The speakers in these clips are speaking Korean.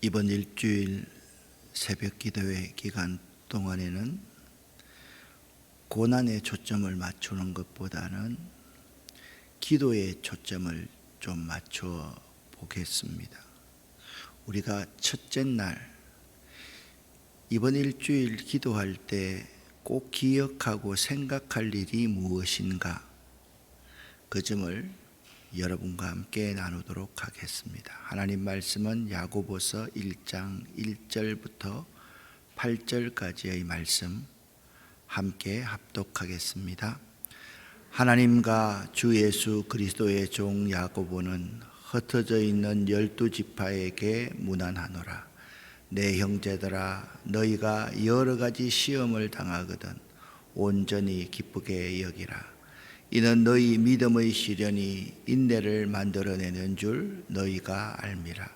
이번 일주일 새벽 기도회 기간 동안에는 고난에 초점을 맞추는 것보다는 기도에 초점을 좀 맞춰 보겠습니다. 우리가 첫째 날 이번 일주일 기도할 때 꼭 기억하고 생각할 일이 무엇인가, 그 점을 여러분과 함께 나누도록 하겠습니다. 하나님 말씀은 야고보서 1장 1절부터 8절까지의 말씀 함께 합독하겠습니다. 하나님과 주 예수 그리스도의 종 야고보는 흩어져 있는 12지파에게 문안하노라. 내 형제들아, 너희가 여러 가지 시험을 당하거든 온전히 기쁘게 여기라. 이는 너희 믿음의 시련이 인내를 만들어내는 줄 너희가 알미라.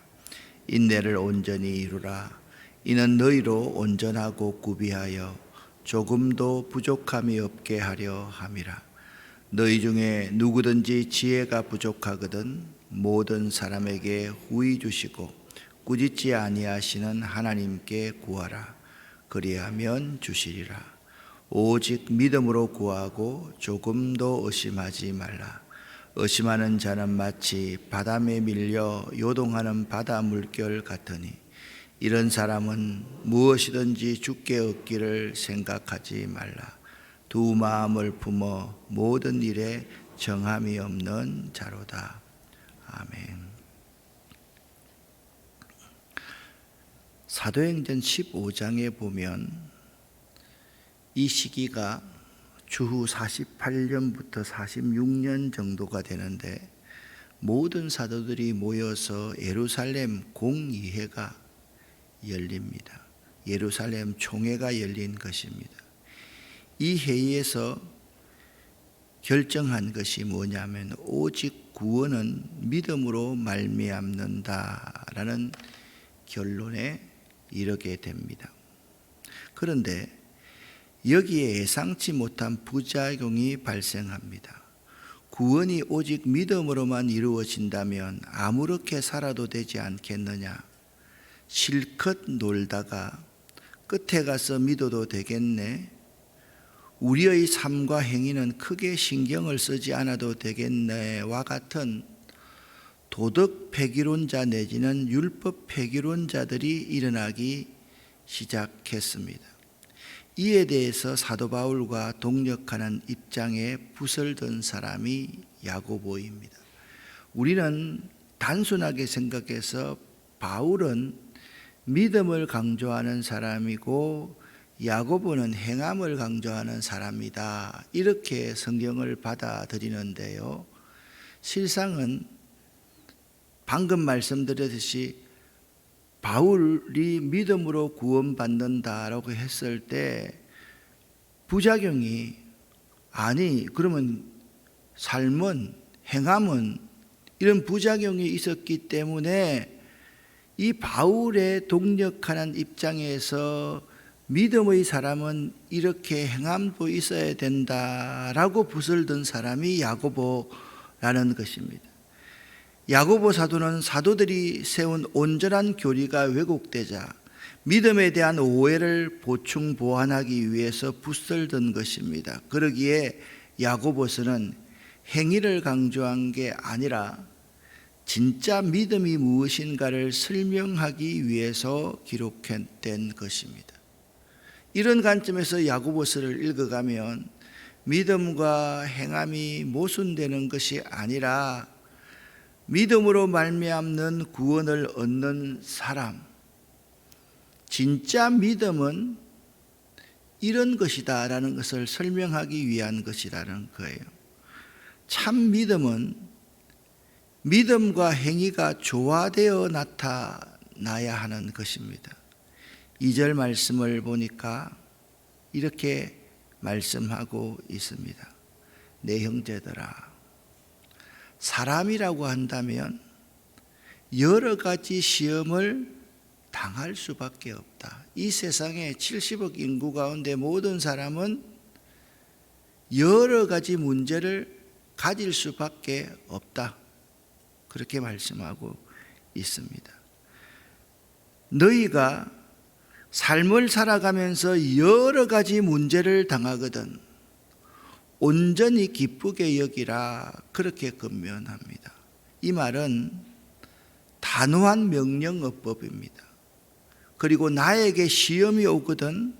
인내를 온전히 이루라. 이는 너희로 온전하고 구비하여 조금도 부족함이 없게 하려 함이라. 너희 중에 누구든지 지혜가 부족하거든 모든 사람에게 후히 주시고 꾸짖지 아니하시는 하나님께 구하라. 그리하면 주시리라. 오직 믿음으로 구하고 조금도 의심하지 말라. 의심하는 자는 마치 바람에 밀려 요동하는 바다 물결 같으니 이런 사람은 무엇이든지 주께 얻기를 생각하지 말라. 두 마음을 품어 모든 일에 정함이 없는 자로다. 아멘. 사도행전 15장에 보면 이 시기가 주후 48년부터 46년 정도가 되는데 모든 사도들이 모여서 예루살렘 공의회가 열립니다. 예루살렘 총회가 열린 것입니다. 이 회의에서 결정한 것이 뭐냐면 오직 구원은 믿음으로 말미암는다라는 결론에 이르게 됩니다. 그런데 여기에 예상치 못한 부작용이 발생합니다. 구원이 오직 믿음으로만 이루어진다면 아무렇게 살아도 되지 않겠느냐? 실컷 놀다가 끝에 가서 믿어도 되겠네? 우리의 삶과 행위는 크게 신경을 쓰지 않아도 되겠네와 같은 도덕 폐기론자 내지는 율법 폐기론자들이 일어나기 시작했습니다. 이에 대해서 사도 바울과 동력하는 입장에 붓을 든 사람이 야고보입니다. 우리는 단순하게 생각해서 바울은 믿음을 강조하는 사람이고 야고보는 행함을 강조하는 사람이다, 이렇게 성경을 받아들이는데요, 실상은 방금 말씀드렸듯이 바울이 믿음으로 구원받는다라고 했을 때 부작용이, 아니 그러면 삶은, 행함은 이런 부작용이 있었기 때문에 이 바울의 동력하는 입장에서 믿음의 사람은 이렇게 행함도 있어야 된다라고 붓을 든 사람이 야고보라는 것입니다. 야고보 사도는 사도들이 세운 온전한 교리가 왜곡되자 믿음에 대한 오해를 보충 보완하기 위해서 붓을 든 것입니다. 그러기에 야고보서는 행위를 강조한 게 아니라 진짜 믿음이 무엇인가를 설명하기 위해서 기록된 것입니다. 이런 관점에서 야고보서를 읽어가면 믿음과 행함이 모순되는 것이 아니라 믿음으로 말미암는 구원을 얻는 사람, 진짜 믿음은 이런 것이다라는 것을 설명하기 위한 것이라는 거예요. 참 믿음은 믿음과 행위가 조화되어 나타나야 하는 것입니다. 2절 말씀을 보니까 이렇게 말씀하고 있습니다. 내 형제들아, 사람이라고 한다면 여러 가지 시험을 당할 수밖에 없다. 이 세상에 70억 인구 가운데 모든 사람은 여러 가지 문제를 가질 수밖에 없다. 그렇게 말씀하고 있습니다. 너희가 삶을 살아가면서 여러 가지 문제를 당하거든 온전히 기쁘게 여기라 그렇게 권면합니다. 이 말은 단호한 명령어법입니다. 그리고 나에게 시험이 오거든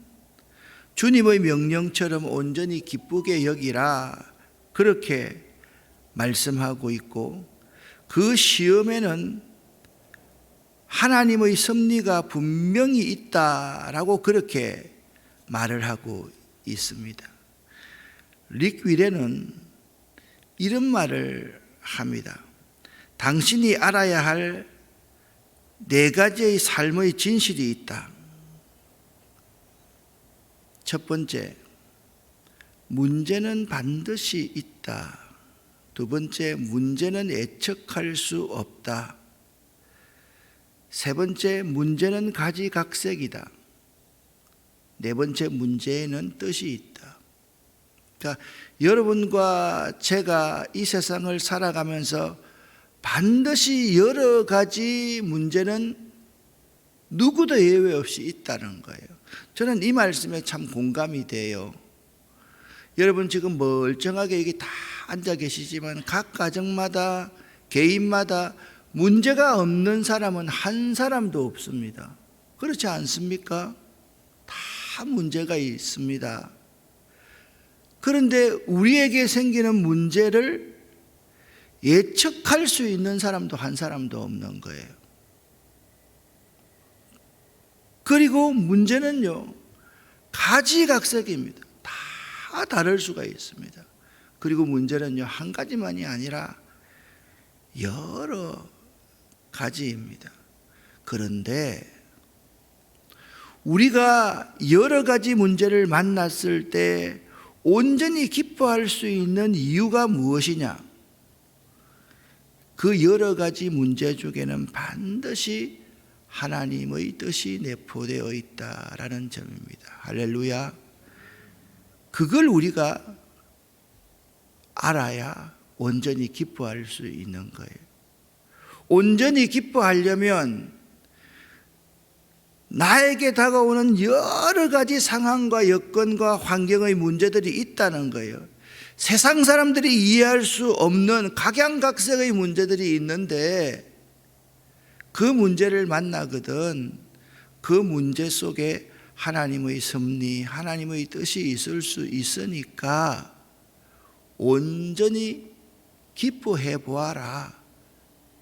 주님의 명령처럼 온전히 기쁘게 여기라 그렇게 말씀하고 있고 그 시험에는 하나님의 섭리가 분명히 있다라고 그렇게 말을 하고 있습니다. 릭 윌레는 이런 말을 합니다. 당신이 알아야 할 4가지의 삶의 진실이 있다. 첫 번째, 문제는 반드시 있다. 두 번째, 문제는 예측할 수 없다. 세 번째, 문제는 가지각색이다. 네 번째, 문제에는 뜻이 있다. 그러니까 여러분과 제가 이 세상을 살아가면서 반드시 여러 가지 문제는 누구도 예외 없이 있다는 거예요. 저는 이 말씀에 참 공감이 돼요. 여러분 지금 멀쩡하게 여기 다 앉아 계시지만 각 가정마다 개인마다 문제가 없는 사람은 한 사람도 없습니다. 그렇지 않습니까? 다 문제가 있습니다. 그런데 우리에게 생기는 문제를 예측할 수 있는 사람도 한 사람도 없는 거예요. 그리고 문제는요, 가지각색입니다. 다 다를 수가 있습니다. 그리고 문제는요, 한 가지만이 아니라 여러 가지입니다. 그런데 우리가 여러 가지 문제를 만났을 때 온전히 기뻐할 수 있는 이유가 무엇이냐? 그 여러 가지 문제 중에는 반드시 하나님의 뜻이 내포되어 있다라는 점입니다. 할렐루야. 그걸 우리가 알아야 온전히 기뻐할 수 있는 거예요. 온전히 기뻐하려면 나에게 다가오는 여러 가지 상황과 여건과 환경의 문제들이 있다는 거예요. 세상 사람들이 이해할 수 없는 각양각색의 문제들이 있는데 그 문제를 만나거든 그 문제 속에 하나님의 섭리, 하나님의 뜻이 있을 수 있으니까 온전히 기뻐해 보아라.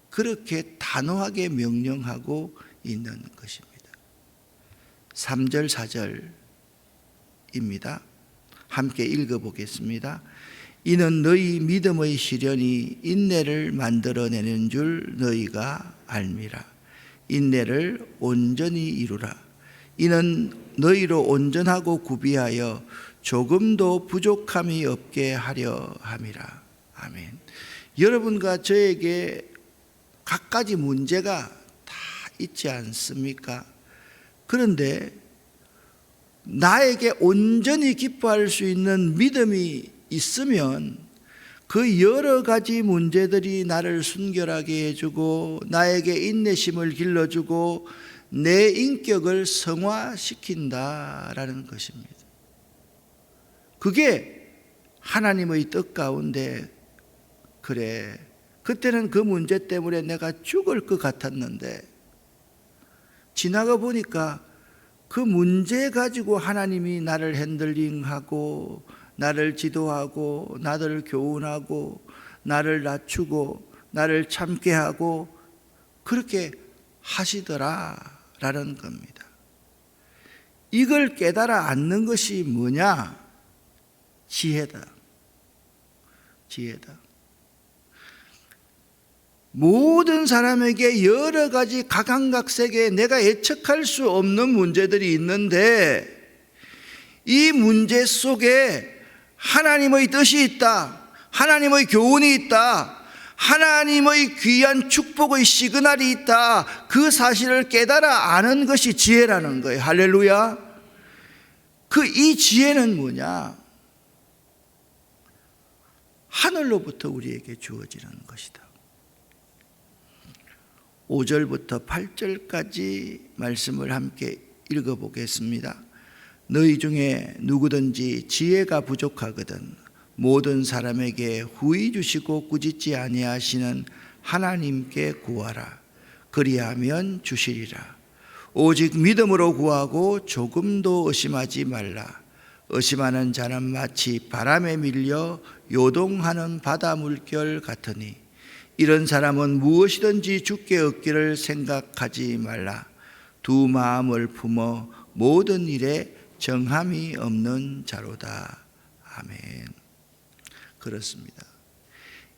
그렇게 단호하게 명령하고 있는 것입니다. 3절 4절입니다. 함께 읽어보겠습니다. 이는 너희 믿음의 시련이 인내를 만들어내는 줄 너희가 알미라. 인내를 온전히 이루라. 이는 너희로 온전하고 구비하여 조금도 부족함이 없게 하려 함이라. 아멘. 여러분과 저에게 갖가지 문제가 다 있지 않습니까? 그런데 나에게 온전히 기뻐할 수 있는 믿음이 있으면 그 여러 가지 문제들이 나를 순결하게 해주고 나에게 인내심을 길러주고 내 인격을 성화시킨다라는 것입니다. 그게 하나님의 뜻 가운데 그래 그때는 그 문제 때문에 내가 죽을 것 같았는데 지나가 보니까 그 문제 가지고 하나님이 나를 핸들링하고 나를 지도하고 나를 교훈하고 나를 낮추고 나를 참게 하고 그렇게 하시더라라는 겁니다. 이걸 깨달아 앉는 것이 뭐냐? 지혜다. 지혜다. 모든 사람에게 여러 가지 각양각색의 내가 예측할 수 없는 문제들이 있는데 이 문제 속에 하나님의 뜻이 있다. 하나님의 교훈이 있다. 하나님의 귀한 축복의 시그널이 있다. 그 사실을 깨달아 아는 것이 지혜라는 거예요. 할렐루야. 이 지혜는 뭐냐? 하늘로부터 우리에게 주어지는 것이다. 5절부터 8절까지 말씀을 함께 읽어보겠습니다. 너희 중에 누구든지 지혜가 부족하거든 모든 사람에게 후히 주시고 꾸짖지 아니하시는 하나님께 구하라. 그리하면 주시리라. 오직 믿음으로 구하고 조금도 의심하지 말라. 의심하는 자는 마치 바람에 밀려 요동하는 바다 물결 같으니 이런 사람은 무엇이든지 주께 얻기를 생각하지 말라. 두 마음을 품어 모든 일에 정함이 없는 자로다. 아멘. 그렇습니다.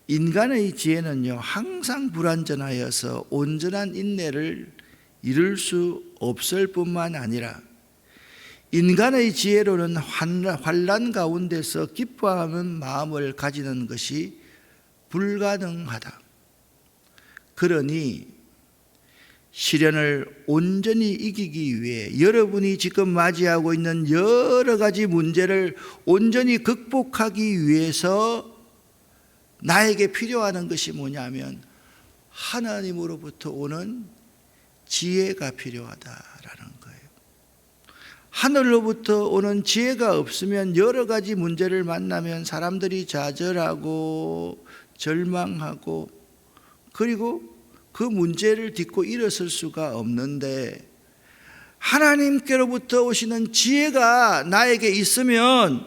인간의 지혜는요, 항상 불완전하여서 온전한 인내를 이룰 수 없을 뿐만 아니라 인간의 지혜로는 환난 가운데서 기뻐하는 마음을 가지는 것이 불가능하다. 그러니 시련을 온전히 이기기 위해 여러분이 지금 맞이하고 있는 여러 가지 문제를 온전히 극복하기 위해서 나에게 필요한 것이 뭐냐면 하나님으로부터 오는 지혜가 필요하다라는 거예요. 하늘로부터 오는 지혜가 없으면 여러 가지 문제를 만나면 사람들이 좌절하고 절망하고 그리고 그 문제를 딛고 일어설 수가 없는데 하나님께로부터 오시는 지혜가 나에게 있으면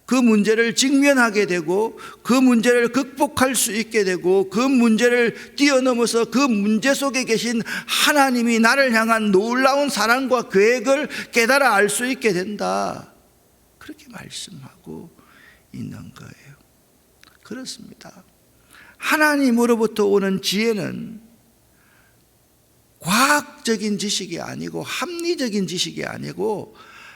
그 문제를 직면하게 되고 그 문제를 극복할 수 있게 되고 그 문제를 뛰어넘어서 그 문제 속에 계신 하나님이 나를 향한 놀라운 사랑과 계획을 깨달아 알 수 있게 된다. 그렇게 말씀하고 있는 거예요. 그렇습니다. 하나님으로부터 오는 지혜는 과학적인 지식이 아니고 합리적인 지식이 아니고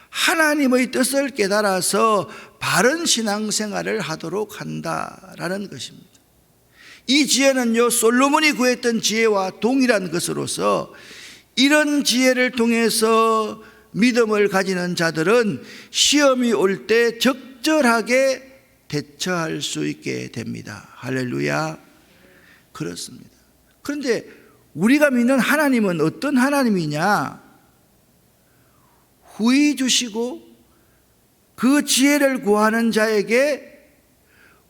하나님의 뜻을 깨달아서 바른 신앙생활을 하도록 한다라는 것입니다. 이 지혜는요, 솔로몬이 구했던 지혜와 동일한 것으로서 이런 지혜를 통해서 믿음을 가지는 자들은 시험이 올 때 적절하게 대처할 수 있게 됩니다. 할렐루야. 그렇습니다. 그런데 우리가 믿는 하나님은 어떤 하나님이냐? 후히 주시고 그 지혜를 구하는 자에게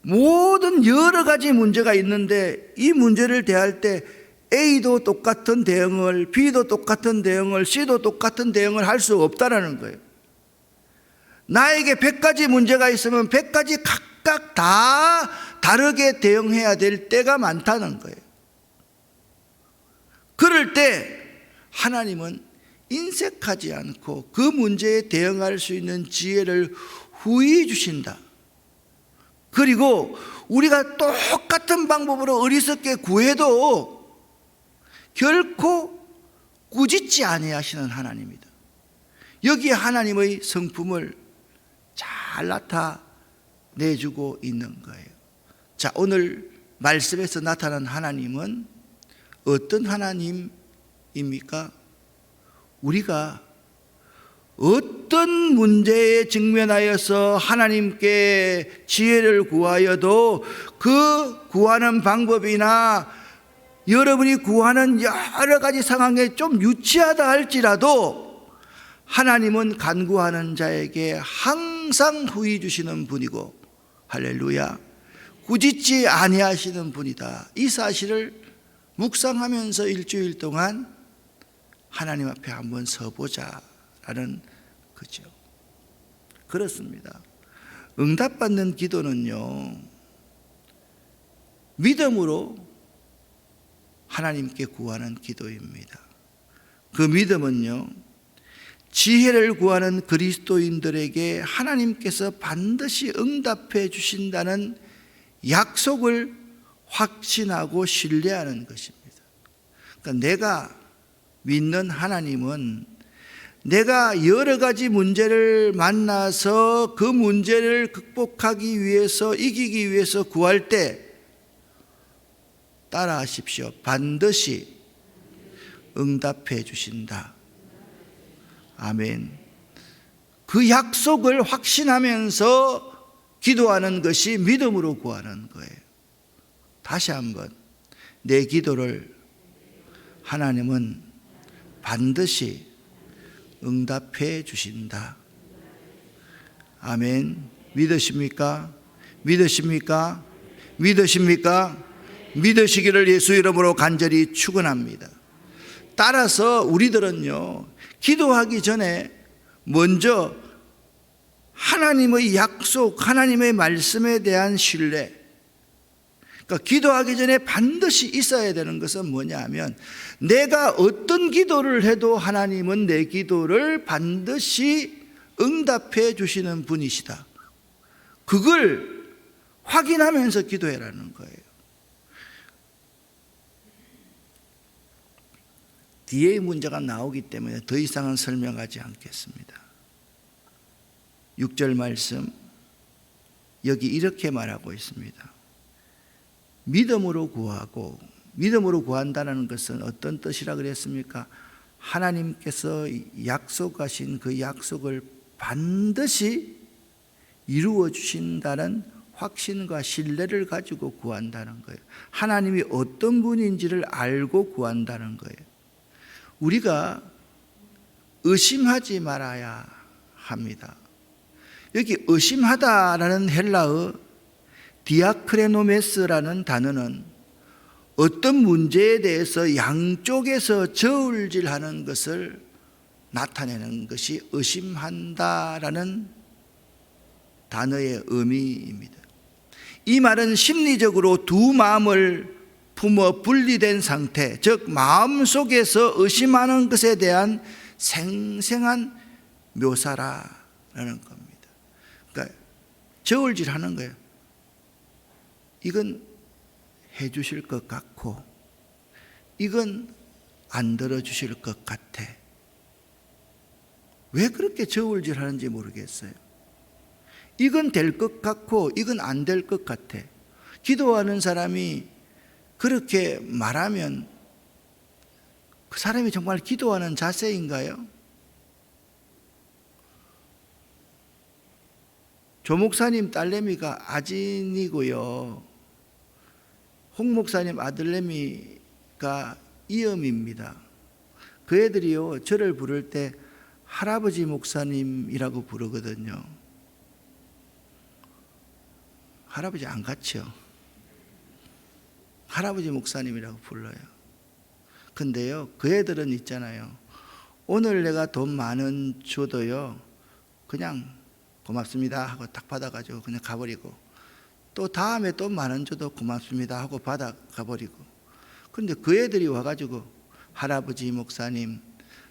모든 여러 가지 문제가 있는데 이 문제를 대할 때 A도 똑같은 대응을, B도 똑같은 대응을, C도 똑같은 대응을 할 수 없다라는 거예요. 나에게 100가지 문제가 있으면 100가지 각각 다 다르게 대응해야 될 때가 많다는 거예요. 그럴 때 하나님은 인색하지 않고 그 문제에 대응할 수 있는 지혜를 후히 주신다. 그리고 우리가 똑같은 방법으로 어리석게 구해도 결코 꾸짖지 아니하시는 하나님이다. 여기에 하나님의 성품을 잘 나타내주고 있는 거예요. 자, 오늘 말씀에서 나타난 하나님은 어떤 하나님입니까? 우리가 어떤 문제에 직면하여서 하나님께 지혜를 구하여도 그 구하는 방법이나 여러분이 구하는 여러 가지 상황에 좀 유치하다 할지라도 하나님은 간구하는 자에게 항상 후히 주시는 분이고, 할렐루야, 꾸짖지 아니하시는 분이다. 이 사실을 묵상하면서 일주일 동안 하나님 앞에 한번 서보자라는 거죠. 그렇습니다. 응답받는 기도는요, 믿음으로 하나님께 구하는 기도입니다. 그 믿음은요, 지혜를 구하는 그리스도인들에게 하나님께서 반드시 응답해 주신다는 약속을 확신하고 신뢰하는 것입니다. 그러니까 내가 믿는 하나님은 내가 여러 가지 문제를 만나서 그 문제를 극복하기 위해서, 이기기 위해서 구할 때 따라하십시오. 반드시 응답해 주신다. 아멘. 그 약속을 확신하면서 기도하는 것이 믿음으로 구하는 거예요. 다시 한번, 내 기도를 하나님은 반드시 응답해 주신다. 아멘. 믿으십니까? 믿으십니까? 믿으십니까? 믿으시기를 예수 이름으로 간절히 축원합니다. 따라서 우리들은요, 기도하기 전에 먼저 하나님의 약속, 하나님의 말씀에 대한 신뢰, 그러니까 기도하기 전에 반드시 있어야 되는 것은 뭐냐 하면, 내가 어떤 기도를 해도 하나님은 내 기도를 반드시 응답해 주시는 분이시다. 그걸 확인하면서 기도해라는 거예요. 뒤에 문제가 나오기 때문에 더 이상은 설명하지 않겠습니다. 6절 말씀, 여기 이렇게 말하고 있습니다. 믿음으로 구하고, 믿음으로 구한다는 것은 어떤 뜻이라 그랬습니까? 하나님께서 약속하신 그 약속을 반드시 이루어 주신다는 확신과 신뢰를 가지고 구한다는 거예요. 하나님이 어떤 분인지를 알고 구한다는 거예요. 우리가 의심하지 말아야 합니다. 여기 의심하다라는 헬라어 디아크레노메스라는 단어는 어떤 문제에 대해서 양쪽에서 저울질하는 것을 나타내는 것이 의심한다라는 단어의 의미입니다. 이 말은 심리적으로 두 마음을 품어 분리된 상태, 즉 마음속에서 의심하는 것에 대한 생생한 묘사라는 겁니다. 그러니까 저울질하는 거예요. 이건 해 주실 것 같고 이건 안 들어주실 것 같아. 왜 그렇게 저울질하는지 모르겠어요. 이건 될 것 같고 이건 안 될 것 같아. 기도하는 사람이 그렇게 말하면 그 사람이 정말 기도하는 자세인가요? 조 목사님 딸내미가 아진이고요, 홍 목사님 아들내미가 이음입니다. 그 애들이요, 저를 부를 때 할아버지 목사님이라고 부르거든요. 할아버지 안 같죠? 할아버지 목사님이라고 불러요. 근데요, 그 애들은 있잖아요, 오늘 내가 돈 10,000원 줘도요 그냥 고맙습니다 하고 딱 받아가지고 그냥 가버리고, 또 다음에 또 10,000원 줘도 고맙습니다 하고 받아가버리고. 근데 그 애들이 와가지고 할아버지 목사님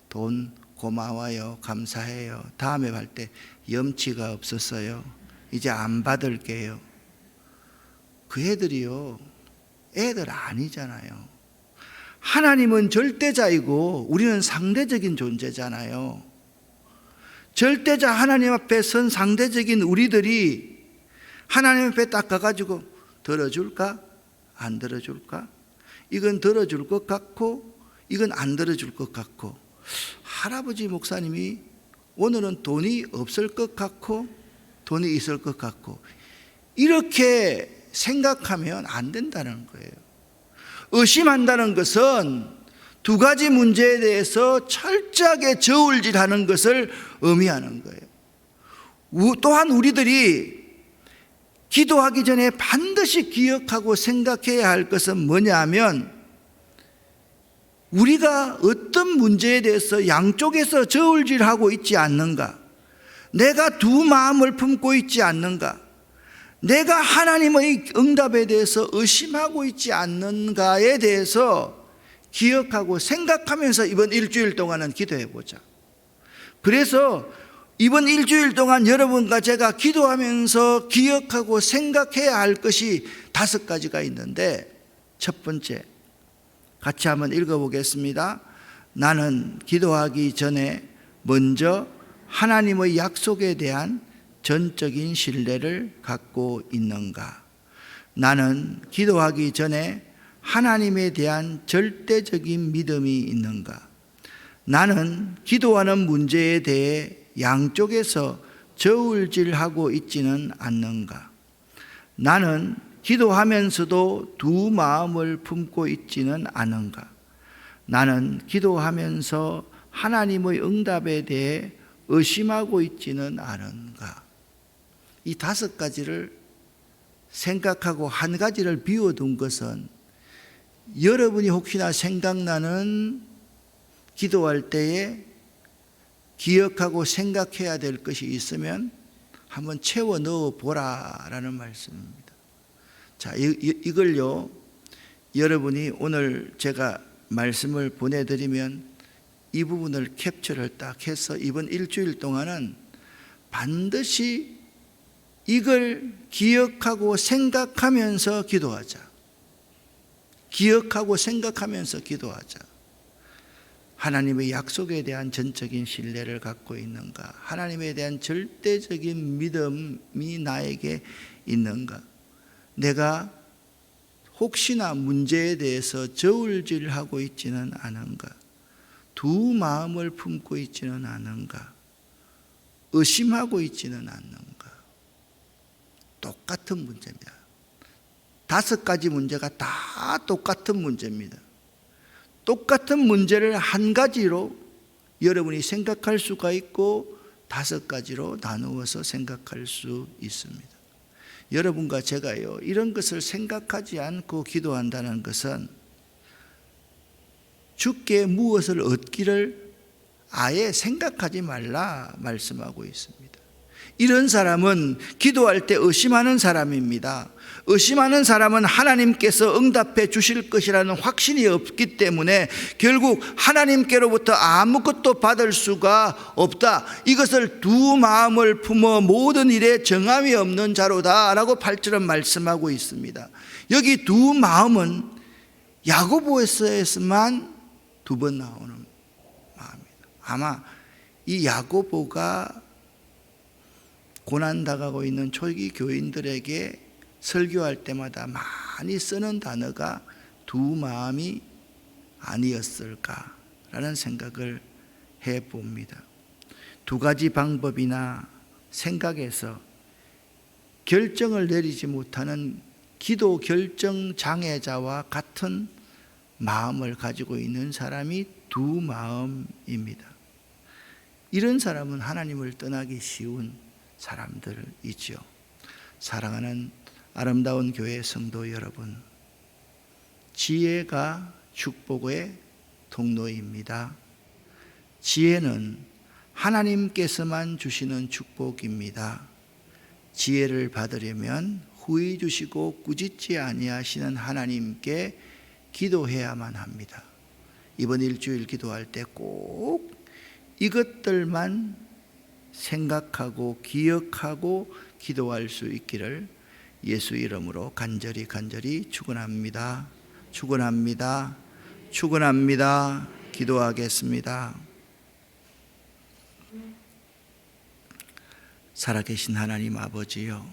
돈 고마워요, 감사해요, 다음에 갈 때 염치가 없었어요, 이제 안 받을게요. 그 애들이요, 애들 아니잖아요. 하나님은 절대자이고 우리는 상대적인 존재잖아요. 절대자 하나님 앞에 선 상대적인 우리들이 하나님 앞에 딱 가가지고 들어줄까? 안 들어줄까? 이건 들어줄 것 같고 이건 안 들어줄 것 같고, 할아버지 목사님이 오늘은 돈이 없을 것 같고 돈이 있을 것 같고, 이렇게 생각하면 안 된다는 거예요. 의심한다는 것은 두 가지 문제에 대해서 철저하게 저울질하는 것을 의미하는 거예요. 또한 우리들이 기도하기 전에 반드시 기억하고 생각해야 할 것은 뭐냐 하면, 우리가 어떤 문제에 대해서 양쪽에서 저울질하고 있지 않는가, 내가 두 마음을 품고 있지 않는가, 내가 하나님의 응답에 대해서 의심하고 있지 않는가에 대해서 기억하고 생각하면서 이번 일주일 동안은 기도해 보자. 그래서 이번 일주일 동안 여러분과 제가 기도하면서 기억하고 생각해야 할 것이 5가지가 있는데, 첫 번째, 같이 한번 읽어보겠습니다. 나는 기도하기 전에 먼저 하나님의 약속에 대한 전적인 신뢰를 갖고 있는가? 나는 기도하기 전에 하나님에 대한 절대적인 믿음이 있는가? 나는 기도하는 문제에 대해 양쪽에서 저울질하고 있지는 않는가? 나는 기도하면서도 두 마음을 품고 있지는 않은가? 나는 기도하면서 하나님의 응답에 대해 의심하고 있지는 않은가? 이 5가지를 생각하고 한 가지를 비워둔 것은 여러분이 혹시나 생각나는 기도할 때에 기억하고 생각해야 될 것이 있으면 한번 채워 넣어 보라라는 말씀입니다. 자, 이걸요, 여러분이 오늘 제가 말씀을 보내드리면 이 부분을 캡처를 딱 해서 이번 일주일 동안은 반드시 이걸 기억하고 생각하면서 기도하자. 기억하고 생각하면서 기도하자. 하나님의 약속에 대한 전적인 신뢰를 갖고 있는가? 하나님에 대한 절대적인 믿음이 나에게 있는가? 내가 혹시나 문제에 대해서 저울질하고 있지는 않은가? 두 마음을 품고 있지는 않은가? 의심하고 있지는 않는가? 똑같은 문제입니다. 5가지 문제가 다 똑같은 문제입니다. 똑같은 문제를 한 가지로 여러분이 생각할 수가 있고 5가지로 나누어서 생각할 수 있습니다. 여러분과 제가요, 이런 것을 생각하지 않고 기도한다는 것은 주께 무엇을 얻기를 아예 생각하지 말라 말씀하고 있습니다. 이런 사람은 기도할 때 의심하는 사람입니다. 의심하는 사람은 하나님께서 응답해 주실 것이라는 확신이 없기 때문에 결국 하나님께로부터 아무것도 받을 수가 없다. 이것을 두 마음을 품어 모든 일에 정함이 없는 자로다라고 8절은 말씀하고 있습니다. 여기 두 마음은 야고보서에서만 2번 나오는 마음입니다. 아마 이 야고보가 고난 당하고 있는 초기 교인들에게 설교할 때마다 많이 쓰는 단어가 두 마음이 아니었을까라는 생각을 해봅니다. 2가지 방법이나 생각에서 결정을 내리지 못하는 기도 결정 장애자와 같은 마음을 가지고 있는 사람이 두 마음입니다. 이런 사람은 하나님을 떠나기 쉬운 사람들이죠. 사랑하는 아름다운 교회 성도 여러분, 지혜가 축복의 통로입니다. 지혜는 하나님께서만 주시는 축복입니다. 지혜를 받으려면 후히 주시고 꾸짖지 아니하시는 하나님께 기도해야만 합니다. 이번 일주일 기도할 때 꼭 이것들만 생각하고 기억하고 기도할 수 있기를 예수 이름으로 간절히 축원합니다. 축원합니다. 축원합니다. 기도하겠습니다. 살아계신 하나님 아버지요,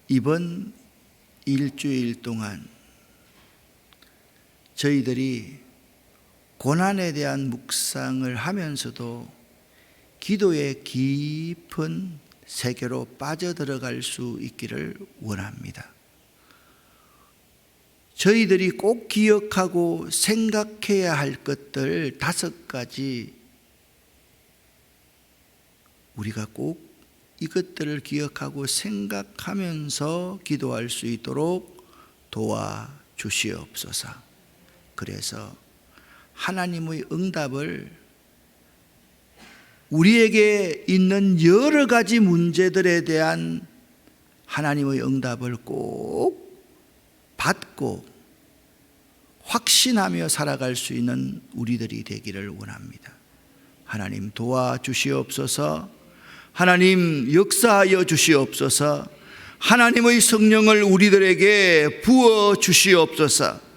이번 일주일 동안 저희들이 고난에 대한 묵상을 하면서도 기도의 깊은 세계로 빠져들어갈 수 있기를 원합니다. 저희들이 꼭 기억하고 생각해야 할 것들 5가지, 우리가 꼭 이것들을 기억하고 생각하면서 기도할 수 있도록 도와주시옵소서. 그래서 하나님의 응답을 우리에게 있는 여러 가지 문제들에 대한 하나님의 응답을 꼭 받고 확신하며 살아갈 수 있는 우리들이 되기를 원합니다. 하나님 도와주시옵소서. 하나님 역사하여 주시옵소서. 하나님의 성령을 우리들에게 부어 주시옵소서.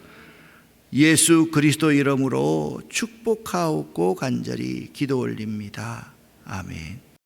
예수 그리스도 이름으로 축복하옵고 간절히 기도 올립니다. 아멘.